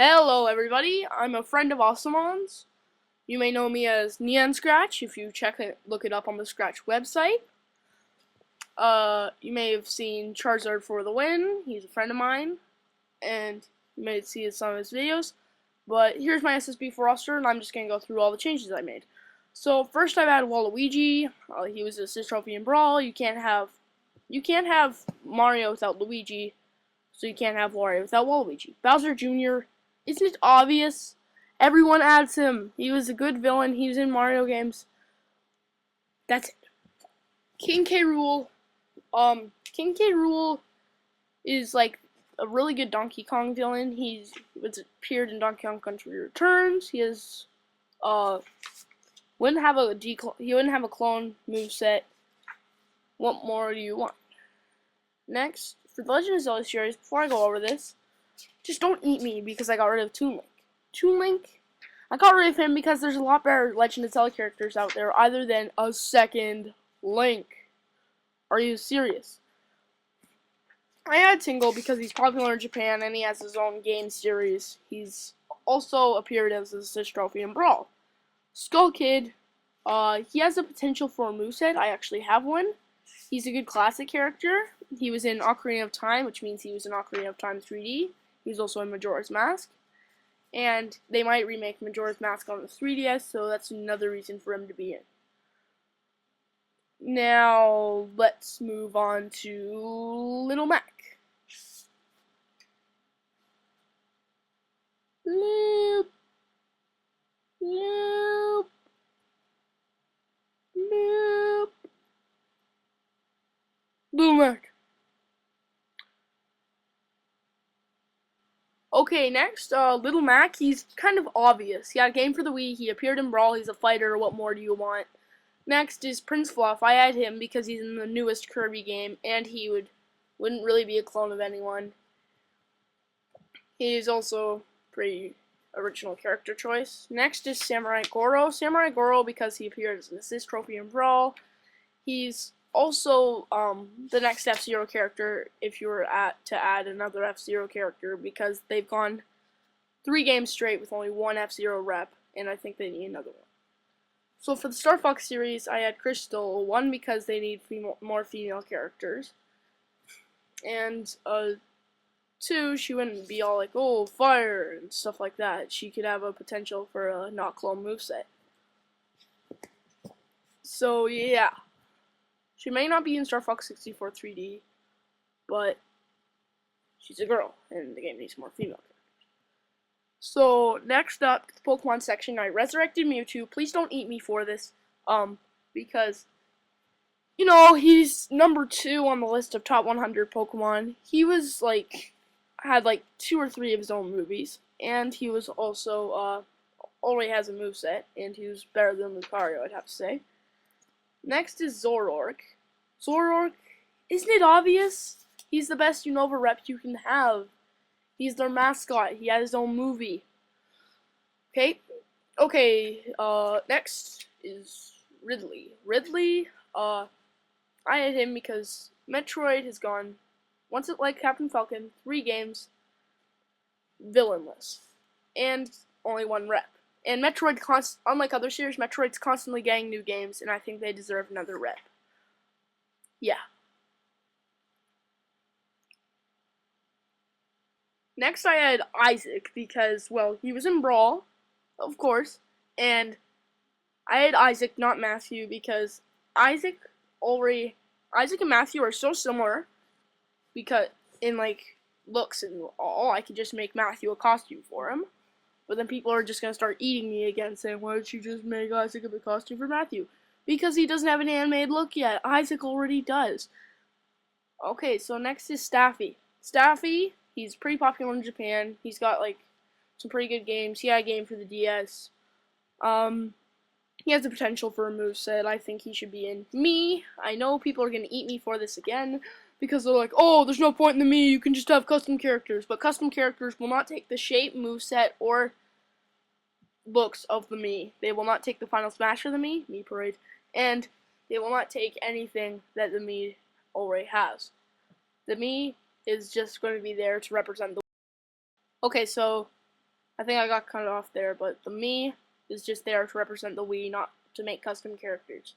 Hello everybody, I'm a friend of Awesomon's. You may know me as Neon Scratch if you look it up on the Scratch website. You may have seen Charizard for the win, he's a friend of mine, and you may see some of his videos. But here's my SSB4 roster, and I'm just going to go through all the changes I made. So first I've added Waluigi. He was an assist trophy in Brawl. You can't have Mario without Luigi, so you can't have Wario without Waluigi. Bowser Jr., isn't it obvious? Everyone adds him. He was a good villain. He was in Mario games. That's it. King K. Rool. King K. Rool is like a really good Donkey Kong villain. He's appeared in Donkey Kong Country Returns. He has wouldn't have a clone moveset. What more do you want? Next, for the Legend of Zelda series, before I go over this, just don't eat me because I got rid of Toon Link. Toon Link, I got rid of him because there's a lot better Legend of Zelda characters out there other than a second Link. Are you serious? I had Tingle because he's popular in Japan and he has his own game series. He's also appeared as a assist trophy in Brawl. Skull Kid, he has the potential for a moveset. I actually have one. He's a good classic character. He was in Ocarina of Time, which means he was in Ocarina of Time 3D. He was also in Majora's Mask. And they might remake Majora's Mask on the 3DS, so that's another reason for him to be in. Now, let's move on to Little Mac. Bloop. Bloop. Bloop. Little Mac. Okay, next, Little Mac, he's kind of obvious. He had a game for the Wii, he appeared in Brawl, he's a fighter, what more do you want? Next is Prince Fluff. I add him because he's in the newest Kirby game, and he wouldn't really be a clone of anyone. He's also a pretty original character choice. Next is Samurai Goro. Samurai Goro because he appeared as an assist trophy in Brawl. He's also the next F-Zero character if you were to add another F-Zero character because they've gone 3 games straight with only one F-Zero rep, and I think they need another one. So for the Star Fox series, I had Crystal, 1 because they need more female characters, and 2, she wouldn't be all like, oh, fire, and stuff like that. She could have a potential for a not clone moveset. So yeah. She may not be in Star Fox 64 3D, but she's a girl, and the game needs more female characters. So, next up, the Pokemon section, I resurrected Mewtwo. Please don't eat me for this, because, you know, he's number 2 on the list of top 100 Pokemon. He was, had 2 or 3 of his own movies, and he was also, already has a moveset, and he was better than Lucario, I'd have to say. Next is Zoroark. Zoroark, isn't it obvious? He's the best Unova rep you can have. He's their mascot. He had his own movie. Okay, next is Ridley. Ridley, I had him because Metroid has gone, once it like Captain Falcon, 3 games, villainless, and only 1 rep. And Metroid, unlike other series, Metroid's constantly getting new games, and I think they deserve another rep. Yeah. Next I had Isaac, because, well, he was in Brawl, of course, and I had Isaac, not Matthew, because Isaac and Matthew are so similar, because, in, looks and all, I could just make Matthew a costume for him. But then people are just going to start eating me again, saying, why did you just make Isaac a costume for Matthew? Because he doesn't have an animated look yet. Isaac already does. Okay, so next is Staffy. Staffy, he's pretty popular in Japan. He's got, some pretty good games. He had a game for the DS. He has the potential for a moveset. I think he should be in Me. I know people are going to eat me for this again, because they're like, oh, there's no point in the Me, you can just have custom characters. But custom characters will not take the shape, moveset, or looks of the Me. They will not take the Final Smash of the Me Parade, and they will not take anything that the Me already has. The Me is just going to be there to represent the... Okay, so I think I got cut off there, but the me is just there to represent the we, not to make custom characters.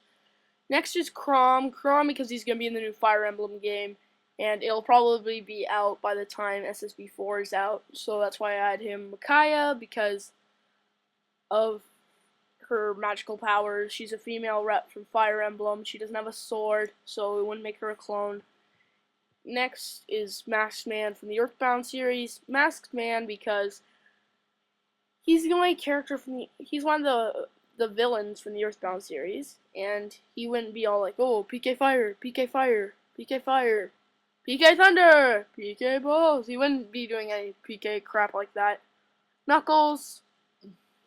Next is Chrom. Chrom because he's going to be in the new Fire Emblem game, and it'll probably be out by the time SSB4 is out, so that's why I had him. Micaiah because of her magical powers. She's a female rep from Fire Emblem. She doesn't have a sword, so it wouldn't make her a clone. Next is Masked Man from the Earthbound series. Masked Man because he's the only character from he's one of the villains from the Earthbound series, and he wouldn't be all like, oh, PK Fire, PK Fire, PK Fire, PK Thunder, PK Balls. He wouldn't be doing any PK crap like that. Knuckles,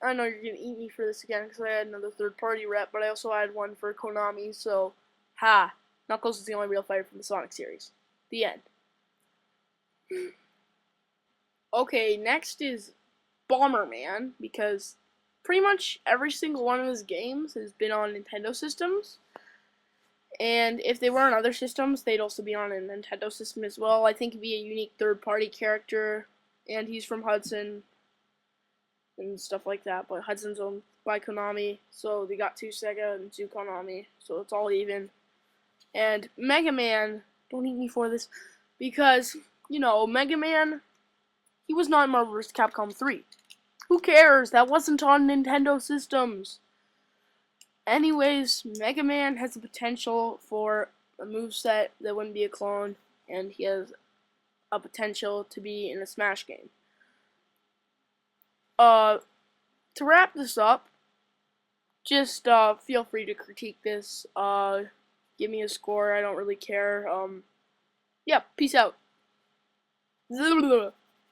I know you're gonna eat me for this again because I had another third-party rep, but I also had one for Konami, so ha! Knuckles is the only real fighter from the Sonic series. The end. Okay, next is Bomberman, because pretty much every single one of his games has been on Nintendo systems, and if they were on other systems, they'd also be on a Nintendo system as well. I think he'd be a unique third-party character, and he's from Hudson and stuff like that, but Hudson's owned by Konami, so they got 2 Sega and 2 Konami, so it's all even. And Mega Man, don't eat me for this, because, you know, Mega Man, he was not in Marvel vs. Capcom 3. Who cares? That wasn't on Nintendo systems. Anyways, Mega Man has the potential for a moveset that wouldn't be a clone, and he has a potential to be in a Smash game. To wrap this up, just feel free to critique this. Give me a score. I don't really care. Yeah, peace out.